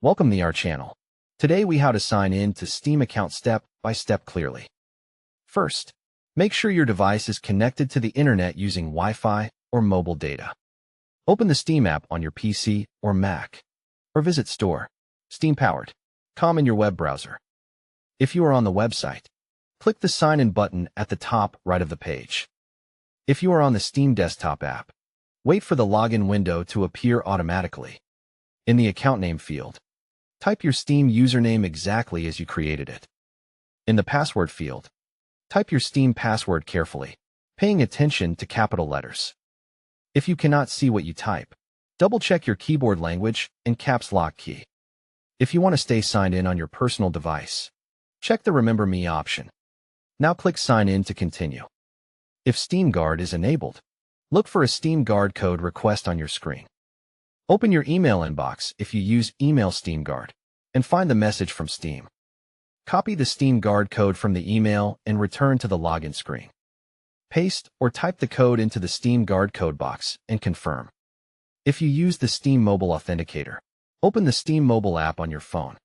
Welcome to our channel. Today we how to sign in to Steam account step by step clearly. First, make sure your device is connected to the internet using Wi-Fi or mobile data. Open the Steam app on your PC or Mac, or visit Store, Steam-powered.com in your web browser. If you are on the website, click the Sign In button at the top right of the page. If you are on the Steam desktop app, wait for the login window to appear automatically. In the account name field, type your Steam username exactly as you created it. In the password field, type your Steam password carefully, paying attention to capital letters. If you cannot see what you type, double-check your keyboard language and caps lock key. If you want to stay signed in on your personal device, check the Remember Me option. Now click Sign In to continue. If Steam Guard is enabled, look for a Steam Guard code request on your screen. Open your email inbox if you use Email Steam Guard and find the message from Steam. Copy the Steam Guard code from the email and return to the login screen. Paste or type the code into the Steam Guard code box and confirm. If you use the Steam Mobile Authenticator, open the Steam mobile app on your phone.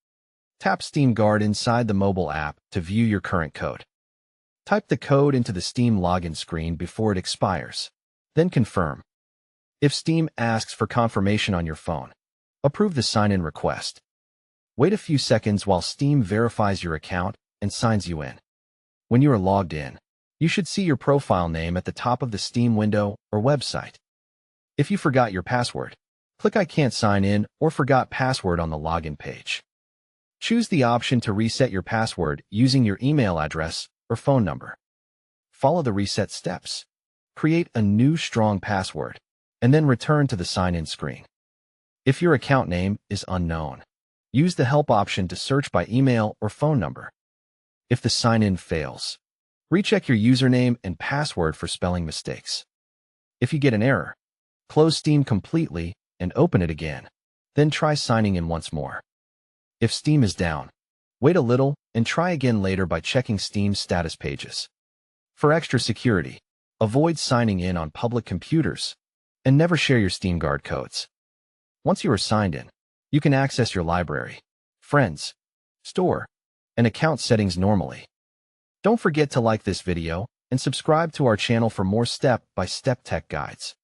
Tap Steam Guard inside the mobile app to view your current code. Type the code into the Steam login screen before it expires, then confirm. If Steam asks for confirmation on your phone, approve the sign-in request. Wait a few seconds while Steam verifies your account and signs you in. When you are logged in, you should see your profile name at the top of the Steam window or website. If you forgot your password, click I can't sign in or forgot password on the login page. Choose the option to reset your password using your email address or phone number. Follow the reset steps. Create a new strong password, and then return to the sign-in screen. If your account name is unknown, use the help option to search by email or phone number. If the sign-in fails, recheck your username and password for spelling mistakes. If you get an error, close Steam completely and open it again, then try signing in once more. If Steam is down, wait a little and try again later by checking Steam's status pages. For extra security, avoid signing in on public computers and never share your Steam Guard codes. Once you are signed in, you can access your library, friends, store, and account settings normally. Don't forget to like this video and subscribe to our channel for more step-by-step tech guides.